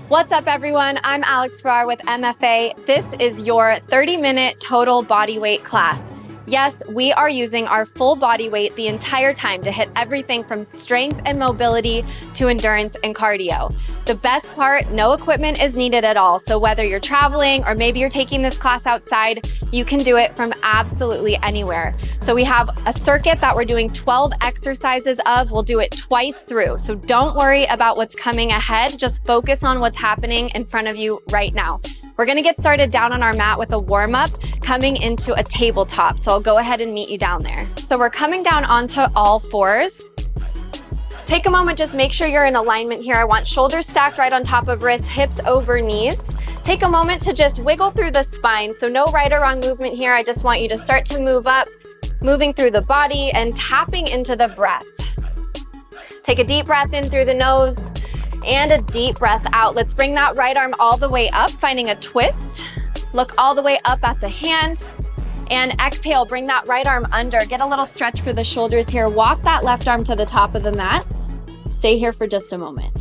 What's up, everyone? I'm Alex Ferrarii with MFA. This is your 30-minute total body weight class. Yes, we are using our full body weight the entire time to hit everything from strength and mobility to endurance and cardio. The best part, no equipment is needed at all. So whether you're traveling or maybe you're taking this class outside, you can do it from absolutely anywhere. So we have a circuit that we're doing 12 exercises of. We'll do it twice through. So don't worry about what's coming ahead. Just focus on what's happening in front of you right now. We're gonna get started down on our mat with a warm-up coming into a tabletop. So I'll go ahead and meet you down there. So we're coming down onto all fours. Take a moment, just make sure you're in alignment here. I want shoulders stacked right on top of wrists, hips over knees. Take a moment to just wiggle through the spine. So no right or wrong movement here. I just want you to start to move up, moving through the body and tapping into the breath. Take a deep breath in through the nose and a deep breath out. Let's bring that right arm all the way up, finding a twist. Look all the way up at the hand and exhale, bring that right arm under. Get a little stretch for the shoulders here. Walk that left arm to the top of the mat. Stay here for just a moment.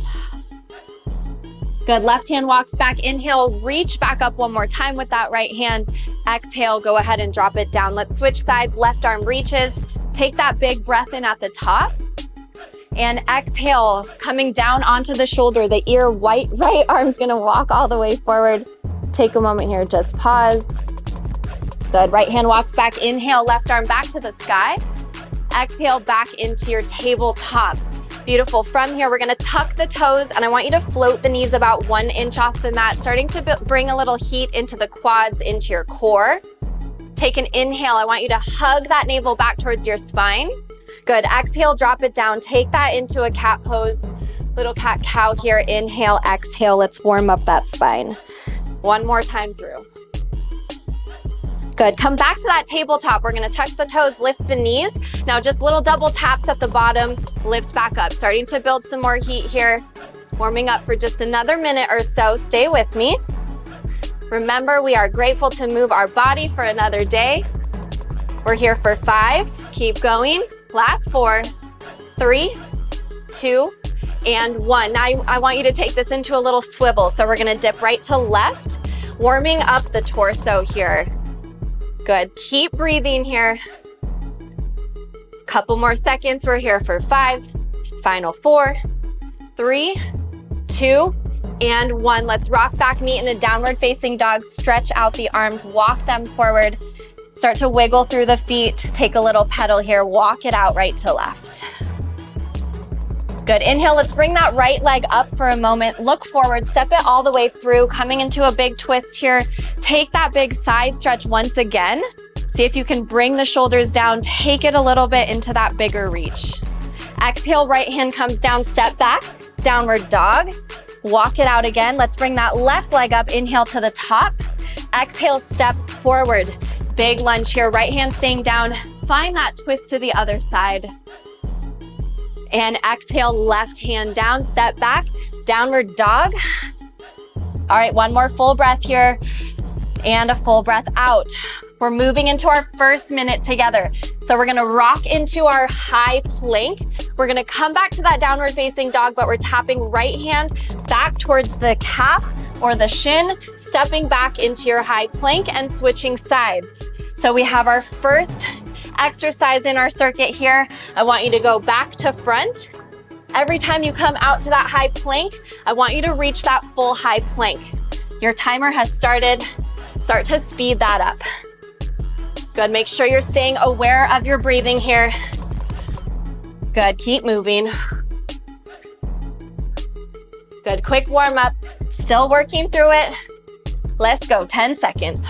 Good, left hand walks back, inhale, reach back up one more time with that right hand. Exhale, go ahead and drop it down. Let's switch sides, left arm reaches. Take that big breath in at the top. And exhale, coming down onto the shoulder, the ear, right arm's gonna walk all the way forward. Take a moment here, just pause. Good, right hand walks back, inhale, left arm back to the sky. Exhale, back into your tabletop. Beautiful, from here, we're gonna tuck the toes and I want you to float the knees about 1 inch off the mat, starting to bring a little heat into the quads, into your core. Take an inhale, I want you to hug that navel back towards your spine. Good, exhale, drop it down. Take that into a cat pose. Little cat-cow here. Inhale, exhale. Let's warm up that spine. One more time through. Good, come back to that tabletop. We're gonna tuck the toes, lift the knees. Now just little double taps at the bottom, lift back up. Starting to build some more heat here. Warming up for just another minute or so. Stay with me. Remember, we are grateful to move our body for another day. We're here for 5, keep going. Last 4, 3, 2, and 1. Now I want you to take this into a little swivel. So we're gonna dip right to left, warming up the torso here. Good, keep breathing here. Couple more seconds, we're here for 5, final 4, 3, 2, and 1. Let's rock back, meet in a downward facing dog. Stretch out the arms, walk them forward. Start to wiggle through the feet. Take a little pedal here. Walk it out right to left. Good. Inhale. Let's bring that right leg up for a moment. Look forward. Step it all the way through. Coming into a big twist here. Take that big side stretch once again. See if you can bring the shoulders down. Take it a little bit into that bigger reach. Exhale. Right hand comes down. Step back. Downward dog. Walk it out again. Let's bring that left leg up. Inhale to the top. Exhale. Step forward. Big lunge here, right hand staying down. Find that twist to the other side. And exhale, left hand down, step back, downward dog. All right, one more full breath here and a full breath out. We're moving into our first minute together. So we're gonna rock into our high plank. We're gonna come back to that downward facing dog, but we're tapping right hand back towards the calf or the shin, stepping back into your high plank and switching sides. So we have our first exercise in our circuit here. I want you to go back to front. Every time you come out to that high plank, I want you to reach that full high plank. Your timer has started. Start to speed that up. Good, make sure you're staying aware of your breathing here. Good, keep moving. Good, quick warm up. Still working through it. Let's go, 10 seconds.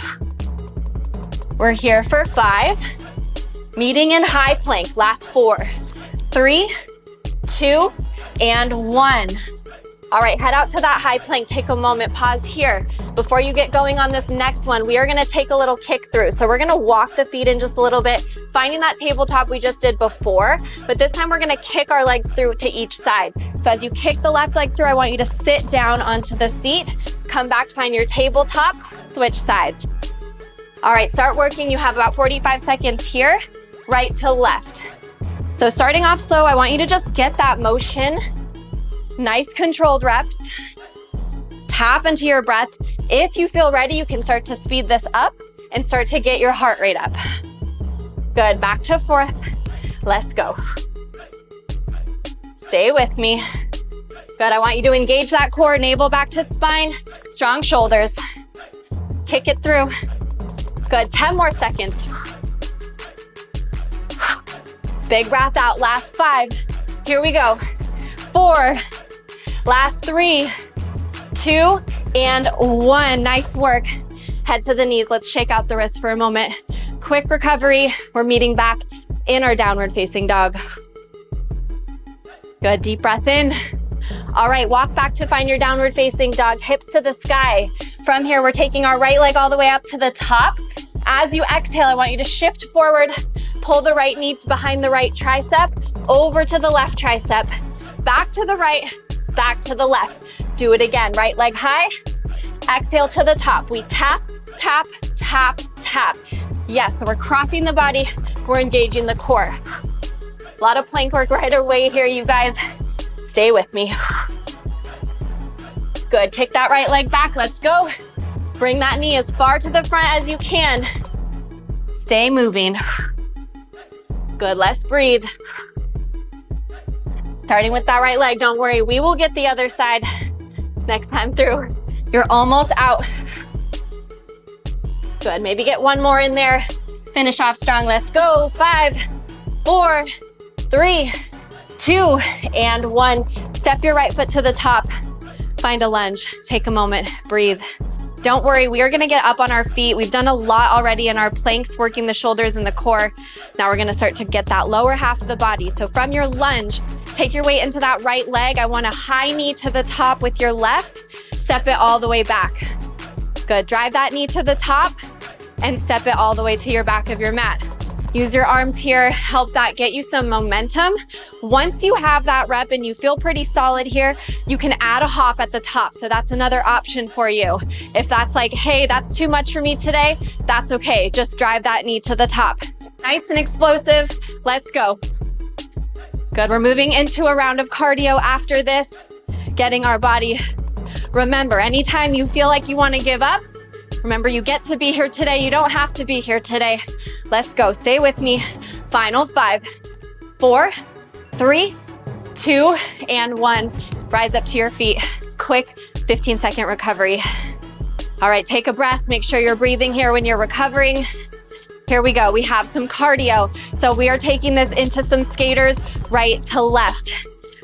We're here for 5. Meeting in high plank, last 4, 3, 2, and 1. All right, head out to that high plank. Take a moment, pause here. Before you get going on this next one, we are gonna take a little kick through. So we're gonna walk the feet in just a little bit, finding that tabletop we just did before, but this time we're gonna kick our legs through to each side. So as you kick the left leg through, I want you to sit down onto the seat, come back to find your tabletop, switch sides. All right, start working. You have about 45 seconds here, right to left. So starting off slow, I want you to just get that motion. Nice controlled reps. Tap into your breath. If you feel ready, you can start to speed this up and start to get your heart rate up. Good, back to fourth. Let's go. Stay with me. Good, I want you to engage that core, navel back to spine, strong shoulders. Kick it through. Good, 10 more seconds. Big breath out, last 5. Here we go. 4, last 3, 2, and 1. Nice work. Head to the knees. Let's shake out the wrists for a moment. Quick recovery. We're meeting back in our downward facing dog. Good, deep breath in. All right, walk back to find your downward facing dog, hips to the sky. From here, we're taking our right leg all the way up to the top. As you exhale, I want you to shift forward, pull the right knee behind the right tricep, over to the left tricep, back to the right, back to the left. Do it again, right leg high, exhale to the top. We tap, tap, tap, tap. Yes, so we're crossing the body, we're engaging the core. A lot of plank work right away here, you guys. Stay with me. Good, kick that right leg back, let's go. Bring that knee as far to the front as you can. Stay moving. Good, let's breathe. Starting with that right leg, don't worry, we will get the other side next time through. You're almost out. Good, maybe get one more in there. Finish off strong, let's go. 5, 4, 3, 2, and 1. Step your right foot to the top. Find a lunge, take a moment, breathe. Don't worry, we are gonna get up on our feet. We've done a lot already in our planks, working the shoulders and the core. Now we're gonna start to get that lower half of the body. So from your lunge, take your weight into that right leg. I want a high knee to the top with your left. Step it all the way back. Good, drive that knee to the top and step it all the way to your back of your mat. Use your arms here, help that get you some momentum. Once you have that rep and you feel pretty solid here, you can add a hop at the top. So that's another option for you. If that's like, hey, that's too much for me today, that's okay. Just drive that knee to the top. Nice and explosive, let's go. Good, we're moving into a round of cardio after this, getting our body. Remember, anytime you feel like you wanna give up, remember, you get to be here today. You don't have to be here today. Let's go. Stay with me. Final 5, 4, 3, 2, and 1. Rise up to your feet. Quick 15-second recovery. All right, take a breath. Make sure you're breathing here when you're recovering. Here we go. We have some cardio. So we are taking this into some skaters right to left.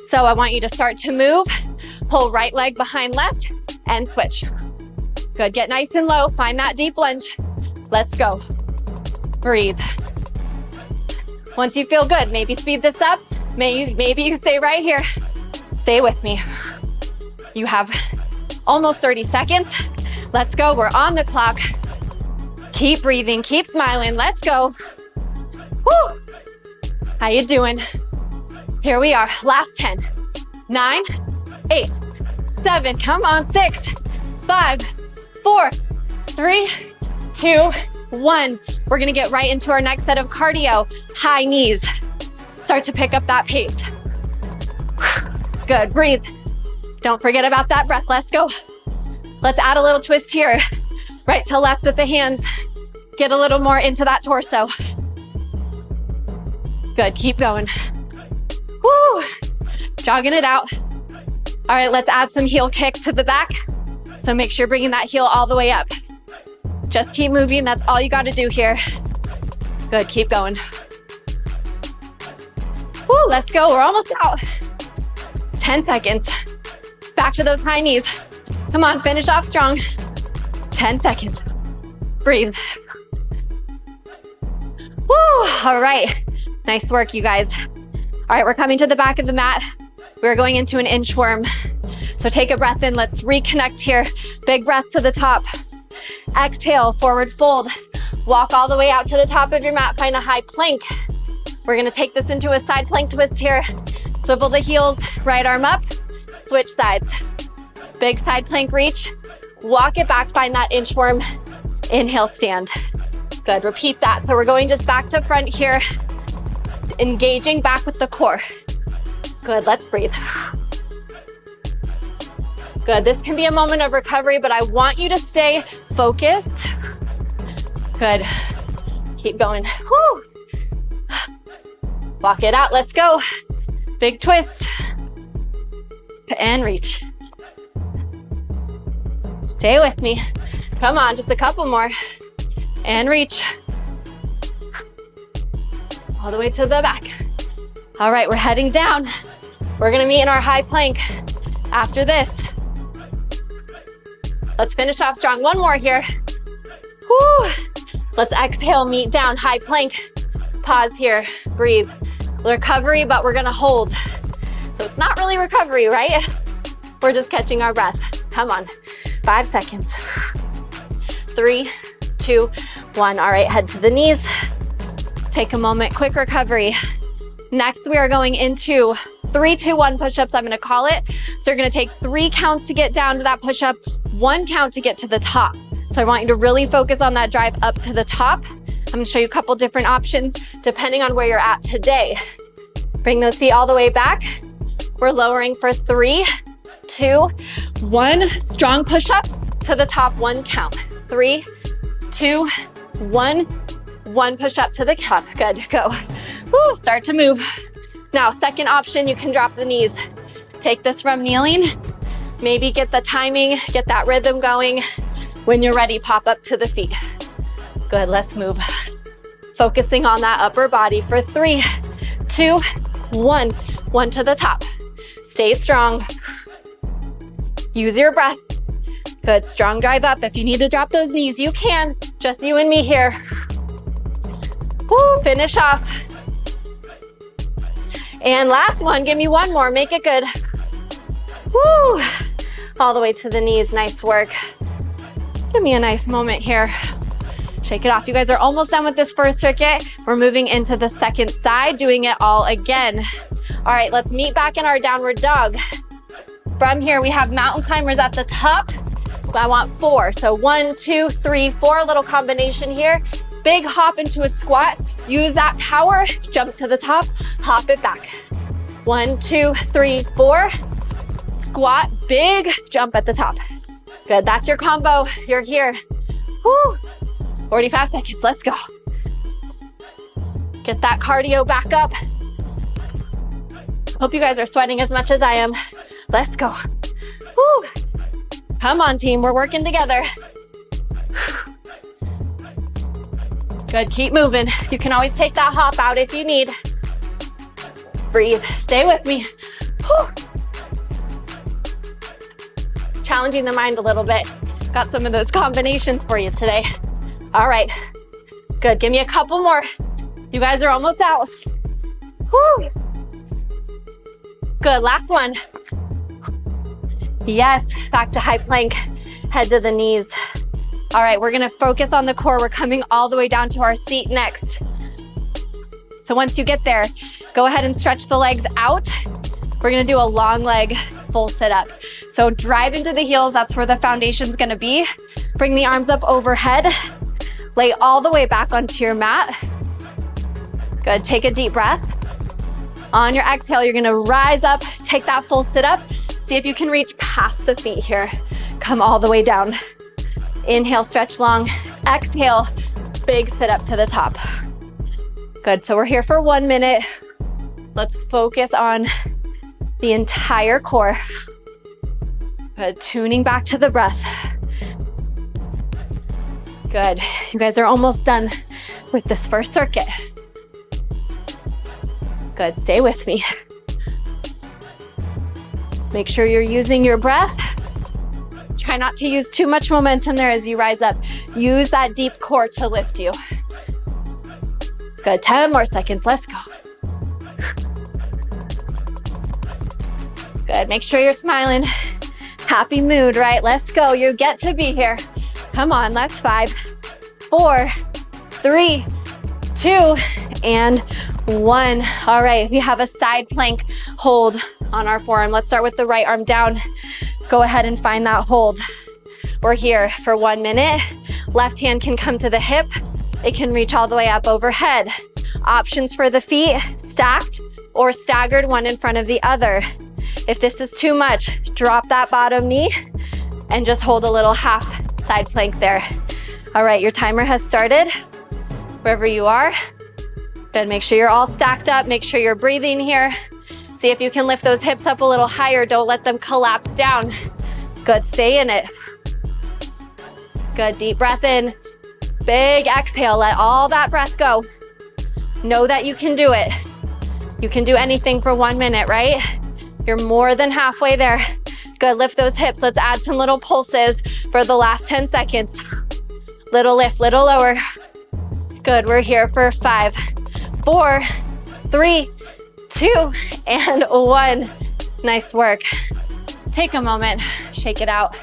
So I want you to start to move. Pull right leg behind left and switch. Good, get nice and low, find that deep lunge. Let's go. Breathe. Once you feel good, maybe speed this up. Maybe you stay right here. Stay with me. You have almost 30 seconds. Let's go, we're on the clock. Keep breathing, keep smiling, let's go. Woo! How you doing? Here we are, last 10, 9, 8, 7, come on, 6, 5, 4, 3, 2, 1. We're gonna get right into our next set of cardio. High knees. Start to pick up that pace. Good, breathe. Don't forget about that breath, let's go. Let's add a little twist here. Right to left with the hands. Get a little more into that torso. Good, keep going. Woo! Jogging it out. All right, let's add some heel kicks to the back. So make sure you're bringing that heel all the way up. Just keep moving, that's all you gotta do here. Good, keep going. Woo, let's go, we're almost out. 10 seconds. Back to those high knees. Come on, finish off strong. 10 seconds. Breathe. Woo, all right. Nice work, you guys. All right, we're coming to the back of the mat. We're going into an inchworm. So take a breath in, let's reconnect here. Big breath to the top. Exhale, forward fold. Walk all the way out to the top of your mat, find a high plank. We're gonna take this into a side plank twist here. Swivel the heels, right arm up, switch sides. Big side plank reach. Walk it back, find that inchworm. Inhale, stand. Good, repeat that. So we're going just back to front here. Engaging back with the core. Good, let's breathe. Good, this can be a moment of recovery, but I want you to stay focused. Good, keep going. Woo. Walk it out, let's go. Big twist. And reach. Stay with me. Come on, just a couple more. And reach. All the way to the back. All right, we're heading down. We're gonna meet in our high plank after this. Let's finish off strong. One more here. Woo. Let's exhale, meet down, high plank. Pause here, breathe. Recovery, but we're gonna hold. So it's not really recovery, right? We're just catching our breath. Come on, 5 seconds. 3, 2, 1. All right, head to the knees. Take a moment, quick recovery. Next, we are going into 3, 2, 1 push-ups, I'm gonna call it. So you're gonna take 3 counts to get down to that push-up, 1 count to get to the top. So I want you to really focus on that drive up to the top. I'm gonna show you a couple different options depending on where you're at today. Bring those feet all the way back. We're lowering for 3, 2, 1. Strong push-up to the top, 1 count. 3, 2, 1. 1 push-up to the top. Good, go. Woo, start to move. Now, second option, you can drop the knees. Take this from kneeling. Maybe get the timing, get that rhythm going. When you're ready, pop up to the feet. Good, let's move. Focusing on that upper body for 3, 2, 1. 1 to the top. Stay strong. Use your breath. Good, strong drive up. If you need to drop those knees, you can. Just you and me here. Woo, finish off. And last one, give me one more, make it good. Woo, all the way to the knees, nice work. Give me a nice moment here. Shake it off. You guys are almost done with this first circuit. We're moving into the second side, doing it all again. All right, let's meet back in our downward dog. From here, we have mountain climbers at the top. I want 4, so 1, 2, 3, 4, a little combination here. Big hop into a squat. Use that power, jump to the top, hop it back. 1, 2, 3, 4. Squat, big jump at the top. Good, that's your combo. You're here. Woo. 45 seconds, let's go. Get that cardio back up. Hope you guys are sweating as much as I am. Let's go. Woo. Come on, team, we're working together. Good, keep moving. You can always take that hop out if you need. Breathe, stay with me. Whew. Challenging the mind a little bit. Got some of those combinations for you today. All right, good, give me a couple more. You guys are almost out. Whew. Good, last one. Yes, back to high plank, head to the knees. All right, we're gonna focus on the core. We're coming all the way down to our seat next. So once you get there, go ahead and stretch the legs out. We're gonna do a long leg full sit up. So drive into the heels, that's where the foundation's gonna be. Bring the arms up overhead. Lay all the way back onto your mat. Good, take a deep breath. On your exhale, you're gonna rise up, take that full sit up. See if you can reach past the feet here. Come all the way down. Inhale, stretch long. Exhale, big sit up to the top. Good, so we're here for 1 minute. Let's focus on the entire core. Good, tuning back to the breath. Good, you guys are almost done with this first circuit. Good, stay with me. Make sure you're using your breath. Try not to use too much momentum there as you rise up. Use that deep core to lift you. Good, 10 more seconds, let's go. Good, make sure you're smiling. Happy mood, right? Let's go, you get to be here. Come on, that's 5, 4, 3, 2, and 1. All right, we have a side plank hold on our forearm. Let's start with the right arm down. Go ahead and find that hold. We're here for 1 minute. Left hand can come to the hip. It can reach all the way up overhead. Options for the feet, stacked or staggered, one in front of the other. If this is too much, drop that bottom knee and just hold a little half side plank there. All right, your timer has started. Wherever you are. Good, make sure you're all stacked up. Make sure you're breathing here. See if you can lift those hips up a little higher. Don't let them collapse down. Good, stay in it. Good, deep breath in. Big exhale, let all that breath go. Know that you can do it. You can do anything for 1 minute, right? You're more than halfway there. Good, lift those hips. Let's add some little pulses for the last 10 seconds. Little lift, little lower. Good, we're here for 5, 4, 3, 2, and 1. Nice work. Take a moment, shake it out.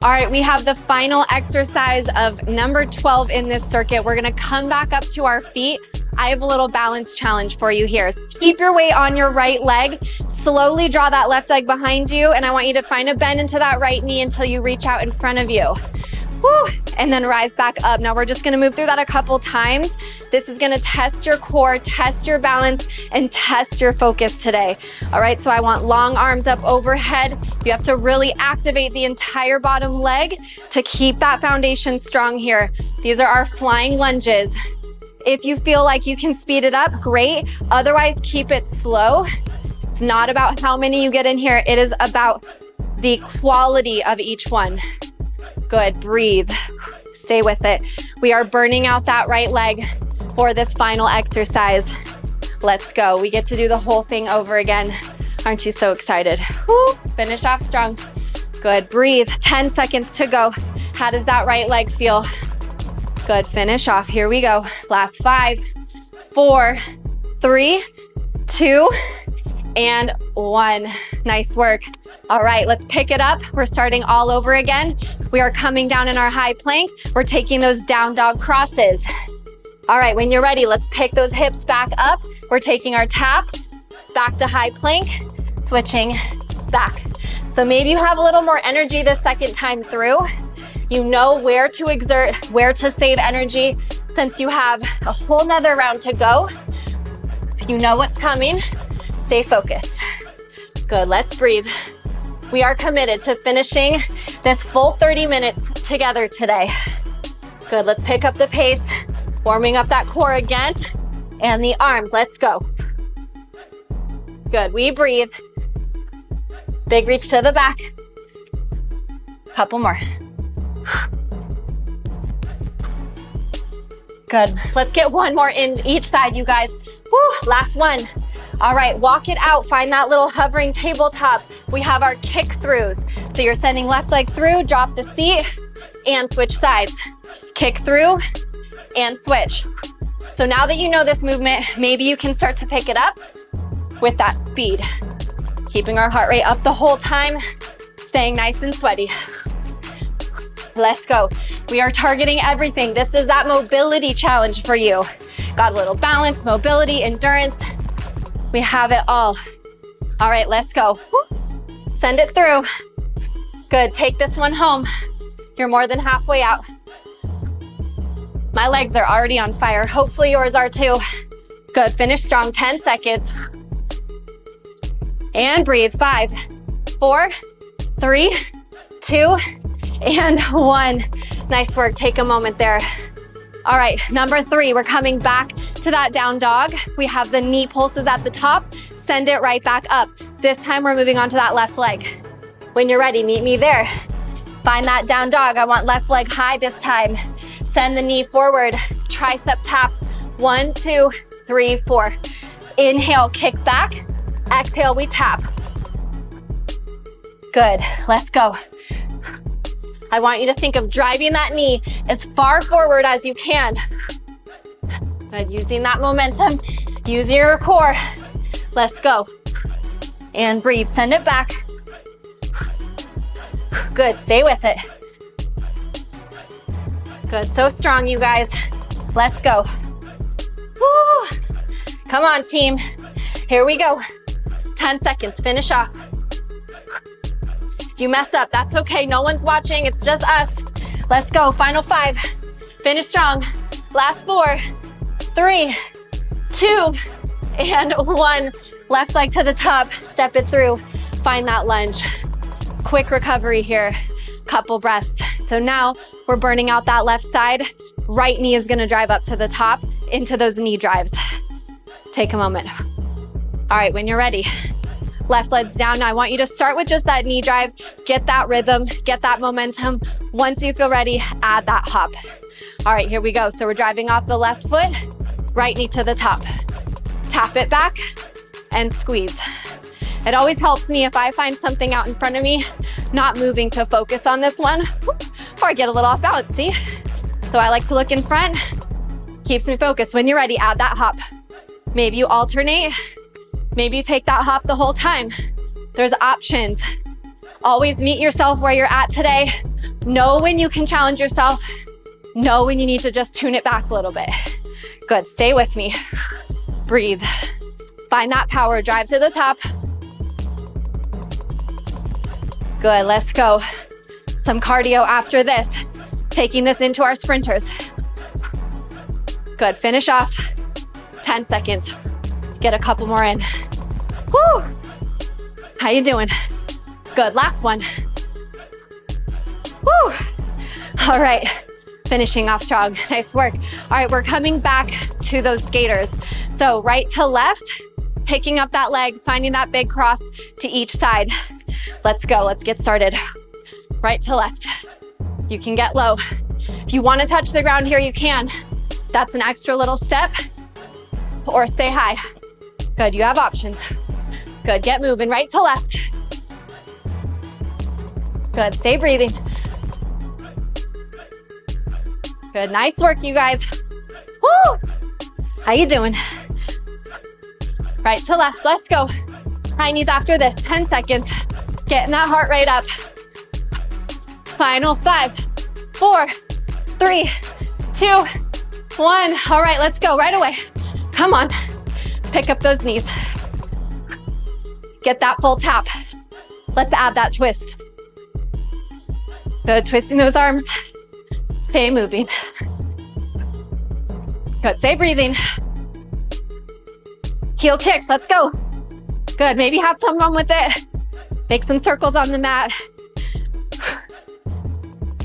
All right, we have the final exercise of number 12 in this circuit. We're gonna come back up to our feet. I have a little balance challenge for you here. So keep your weight on your right leg. Slowly draw that left leg behind you, and I want you to find a bend into that right knee until you reach out in front of you. Woo. And then rise back up. Now we're just gonna move through that a couple times. This is gonna test your core, test your balance, and test your focus today. All right, so I want long arms up overhead. You have to really activate the entire bottom leg to keep that foundation strong here. These are our flying lunges. If you feel like you can speed it up, great. Otherwise, keep it slow. It's not about how many you get in here. It is about the quality of each one. Good, breathe, stay with it. We are burning out that right leg for this final exercise. Let's go. We get to do the whole thing over again. Aren't you so excited? Woo. Finish off strong. Good, breathe. 10 seconds to go. How does that right leg feel? Good, finish off. Here we go. Last 5, 4, 3, 2, and 1. Nice work. All right, let's pick it up. We're starting all over again. We are coming down in our high plank. We're taking those down dog crosses. All right, when you're ready, let's pick those hips back up. We're taking our taps back to high plank, switching back. So maybe you have a little more energy the second time through. You know where to exert, where to save energy. Since you have a whole nother round to go, you know what's coming. Stay focused. Good, let's breathe. We are committed to finishing this full 30 minutes together today. Good, let's pick up the pace, warming up that core again, and the arms, let's go. Good, we breathe. Big reach to the back. Couple more. Good, let's get one more in each side, you guys. Woo, last one. All right, walk it out. Find that little hovering tabletop. We have our kick throughs. So you're sending left leg through, drop the seat, and switch sides. Kick through, and switch. So now that you know this movement, maybe you can start to pick it up with that speed. Keeping our heart rate up the whole time, staying nice and sweaty. Let's go. We are targeting everything. This is that mobility challenge for you. Got a little balance, mobility, endurance. We have it all. All right, let's go. Send it through. Good, take this one home. You're more than halfway out. My legs are already on fire. Hopefully yours are too. Good, finish strong, 10 seconds. And breathe, 5, 4, 3, 2, and 1. Nice work, take a moment there. All right, number 3, we're coming back to that down dog. We have the knee pulses at the top. Send it right back up. This time we're moving on to that left leg. When you're ready, meet me there. Find that down dog. I want left leg high this time. Send the knee forward. Tricep taps. 1, 2, 3, 4. Inhale, kick back. Exhale, we tap. Good, let's go. I want you to think of driving that knee as far forward as you can. Good, using that momentum, using your core. Let's go. And breathe, send it back. Good, stay with it. Good, so strong, you guys. Let's go. Woo. Come on, team. Here we go. 10 seconds, finish off. If you mess up, that's okay. No one's watching, it's just us. Let's go, final 5. Finish strong. Last 4, 3, 2, and 1. Left leg to the top, step it through. Find that lunge. Quick recovery here. Couple breaths. So now we're burning out that left side. Right knee is gonna drive up to the top into those knee drives. Take a moment. All right, when you're ready, left leg's down. Now I want you to start with just that knee drive, get that rhythm, get that momentum. Once you feel ready, add that hop. All right, here we go. So we're driving off the left foot, right knee to the top. Tap it back and squeeze. It always helps me if I find something out in front of me, not moving to focus on this one, or I get a little off balance, see? So I like to look in front, keeps me focused. When you're ready, add that hop. Maybe you alternate, maybe you take that hop the whole time. There's options. Always meet yourself where you're at today. Know when you can challenge yourself. Know when you need to just tune it back a little bit. Good, stay with me. Breathe. Find that power, drive to the top. Good, let's go. Some cardio after this. Taking this into our sprinters. Good, finish off. 10 seconds. Get a couple more in. Woo! How you doing? Good, last one. Woo! All right, finishing off strong. Nice work. All right, we're coming back to those skaters. So right to left, picking up that leg, finding that big cross to each side. Let's go, let's get started. Right to left. You can get low. If you want to touch the ground here, you can. That's an extra little step. Or stay high. Good, you have options. Good, get moving, right to left. Good, stay breathing. Good, nice work, you guys. Woo! How you doing? Right to left, let's go. High knees after this, 10 seconds. Getting that heart rate up. Final 5, 4, 3, 2, 1. All right, let's go right away. Come on, pick up those knees. Get that full tap. Let's add that twist. Good, twisting those arms. Stay moving. Good, stay breathing. Heel kicks, let's go. Good, maybe have some fun with it. Make some circles on the mat.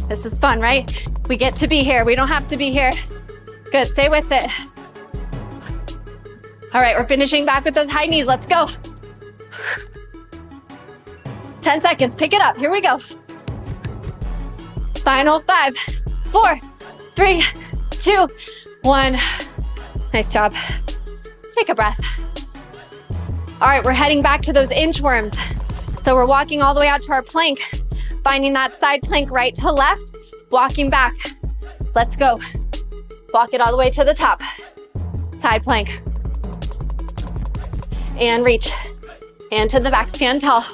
This is fun, right? We get to be here, we don't have to be here. Good, stay with it. All right, we're finishing back with those high knees, let's go. 10 seconds, pick it up, here we go. Final 5, 4, 3, 2, 1. Nice job. Take a breath. All right, we're heading back to those inchworms. So we're walking all the way out to our plank, finding that side plank right to left, walking back. Let's go. Walk it all the way to the top. Side plank. And reach. And to the back, stand tall.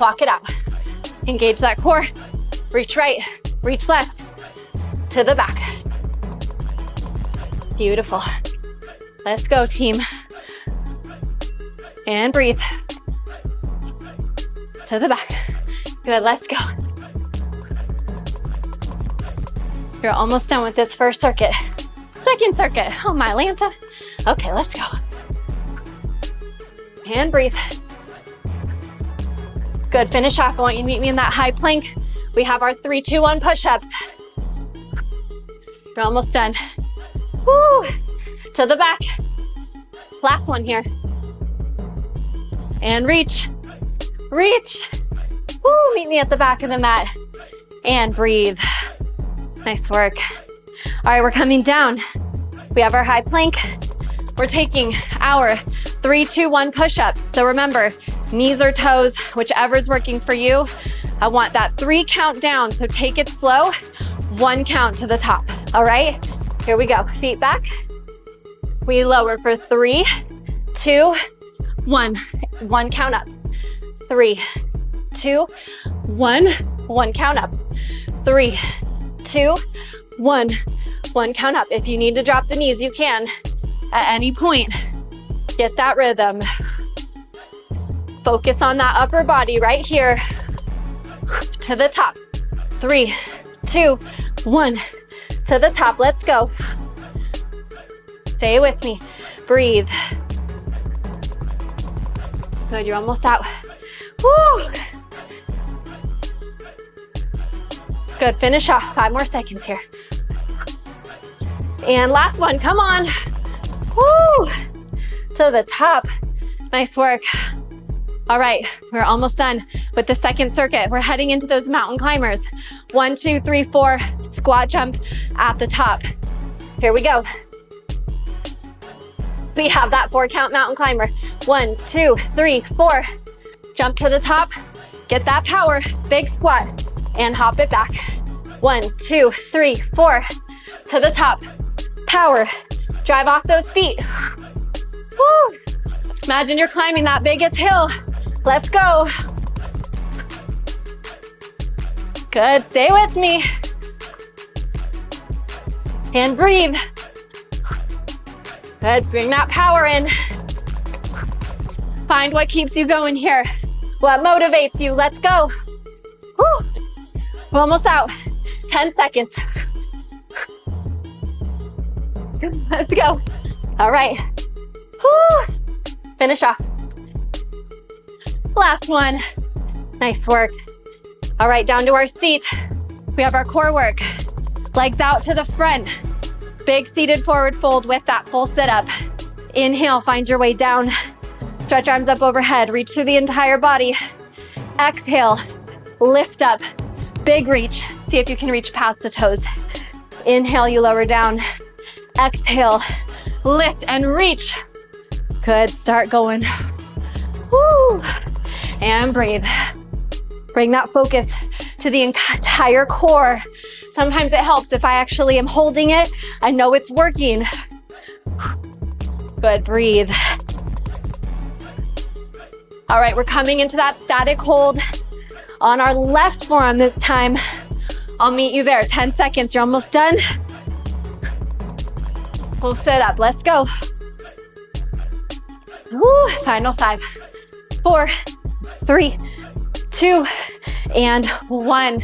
Walk it out. Engage that core. Reach right, reach left, to the back. Beautiful. Let's go, team. And breathe. To the back. Good, let's go. You're almost done with this first circuit. Second circuit, oh my Lanta. Okay, let's go. And breathe. Good, finish off. I want you to meet me in that high plank. We have our 3, 2, 1 push-ups. We're almost done. Woo! To the back. Last one here. And reach. Reach. Woo! Meet me at the back of the mat. And breathe. Nice work. All right, we're coming down. We have our high plank. We're taking our 3, 2, 1 push-ups. So remember, knees or toes, whichever's working for you. I want that 3 count down, so take it slow. 1 count to the top, all right? Here we go, feet back. We lower for 3, 2, 1. 1 count up. 3, 2, 1. 1 count up. 3, 2, 1. 1 count up. If you need to drop the knees, you can at any point. Get that rhythm. Focus on that upper body right here. To the top. 3, 2, 1. To the top. Let's go. Stay with me. Breathe. Good, you're almost out. Woo. Good, finish off. 5 more seconds here. And last one, come on. Woo. To the top. Nice work. All right, we're almost done with the second circuit. We're heading into those mountain climbers. 1, 2, 3, 4, squat jump at the top. Here we go. We have that 4 count mountain climber. 1, 2, 3, 4. Jump to the top, get that power, big squat, and hop it back. 1, 2, 3, 4. To the top, power. Drive off those feet. Woo. Imagine you're climbing that biggest hill. Let's go. Good, stay with me. And breathe. Good, bring that power in. Find what keeps you going here. What motivates you, let's go. Woo. We're almost out. 10 seconds. Let's go. All right. Woo. Finish off. Last one. Nice work. All right, down to our seat. We have our core work. Legs out to the front. Big seated forward fold with that full sit-up. Inhale, find your way down. Stretch arms up overhead, reach through the entire body. Exhale, lift up, big reach. See if you can reach past the toes. Inhale, you lower down. Exhale, lift and reach. Good, start going. Woo. And breathe. Bring that focus to the entire core. Sometimes it helps if I actually am holding it. I know it's working. Good, breathe. All right, we're coming into that static hold on our left forearm this time. I'll meet you there. 10 seconds, you're almost done. We'll sit up, let's go. Woo, final 5, 4, 3, 2, and 1.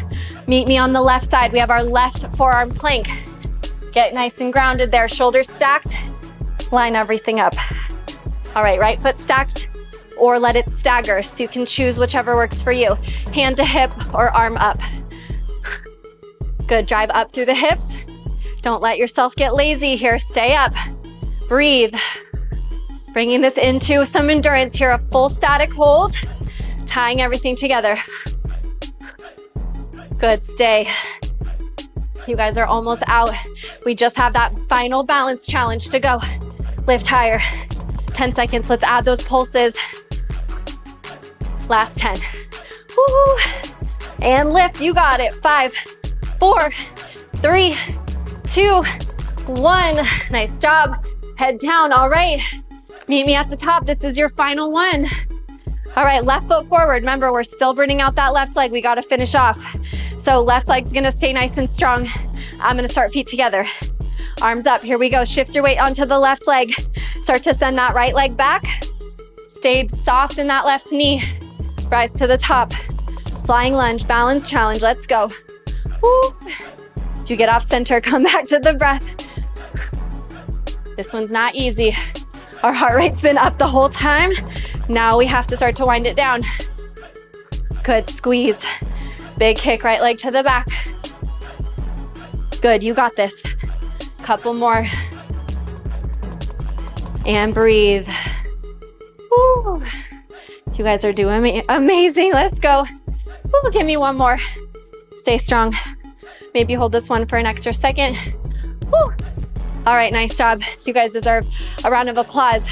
Meet me on the left side. We have our left forearm plank. Get nice and grounded there, shoulders stacked. Line everything up. All right, right foot stacked, or let it stagger, so you can choose whichever works for you. Hand to hip or arm up. Good, drive up through the hips. Don't let yourself get lazy here, stay up. Breathe. Bringing this into some endurance here, a full static hold, tying everything together. Good, stay. You guys are almost out. We just have that final balance challenge to go. Lift higher. 10 seconds, let's add those pulses. Last 10. Woo. And lift, you got it. 5, 4, 3, 2, 1. Nice job. Head down, all right. Meet me at the top, this is your final one. All right, left foot forward. Remember, we're still burning out that left leg. We gotta finish off. So left leg's gonna stay nice and strong. I'm gonna start feet together. Arms up, here we go. Shift your weight onto the left leg. Start to send that right leg back. Stay soft in that left knee. Rise to the top. Flying lunge, balance challenge, let's go. Woo. If you get off center, come back to the breath. This one's not easy. Our heart rate's been up the whole time. Now we have to start to wind it down. Good, squeeze. Big kick, right leg to the back. Good, you got this. Couple more. And breathe. Woo. You guys are doing amazing, let's go. Woo, give me one more. Stay strong. Maybe hold this one for an extra second. Woo. All right, nice job. You guys deserve a round of applause.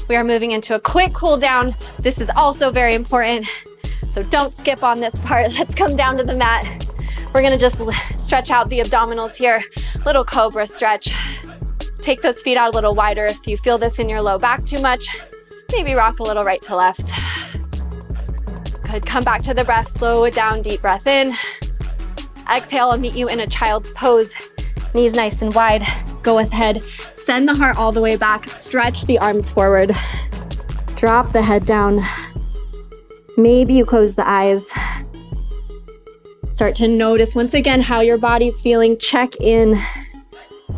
We are moving into a quick cool down. This is also very important, so don't skip on this part. Let's come down to the mat. We're gonna just stretch out the abdominals here. Little cobra stretch. Take those feet out a little wider if you feel this in your low back too much. Maybe rock a little right to left. Good, come back to the breath, slow it down, deep breath in. Exhale, I'll meet you in a child's pose. Knees nice and wide. Go ahead, send the heart all the way back, stretch the arms forward. Drop the head down. Maybe you close the eyes. Start to notice once again how your body's feeling, check in.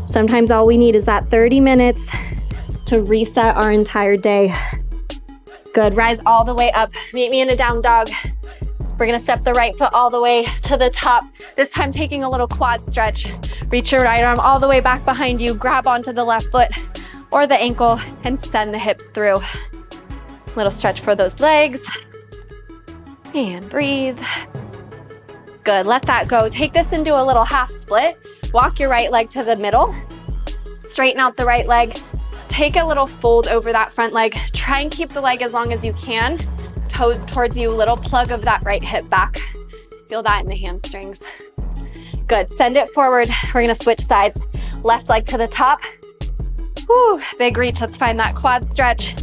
Sometimes all we need is that 30 minutes to reset our entire day. Good, rise all the way up. Meet me in a down dog. We're gonna step the right foot all the way to the top. This time taking a little quad stretch. Reach your right arm all the way back behind you. Grab onto the left foot or the ankle and send the hips through. Little stretch for those legs. And breathe. Good, let that go. Take this into a little half split. Walk your right leg to the middle. Straighten out the right leg. Take a little fold over that front leg. Try and keep the leg as long as you can. Toes towards you, little plug of that right hip back. Feel that in the hamstrings. Good, send it forward. We're gonna switch sides. Left leg to the top. Woo, big reach, let's find that quad stretch.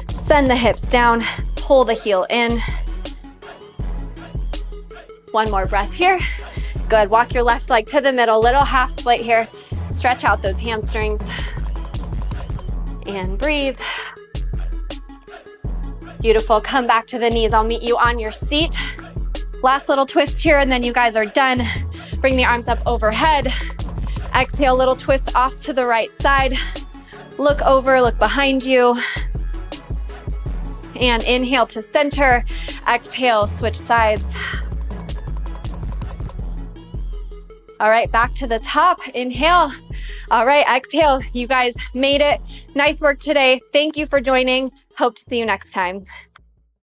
Send the hips down, pull the heel in. One more breath here. Good, walk your left leg to the middle, little half split here. Stretch out those hamstrings. And breathe. Beautiful, come back to the knees. I'll meet you on your seat. Last little twist here and then you guys are done. Bring the arms up overhead. Exhale, little twist off to the right side. Look over, look behind you. And inhale to center. Exhale, switch sides. All right, back to the top. Inhale. All right, exhale. You guys made it. Nice work today. Thank you for joining. Hope to see you next time.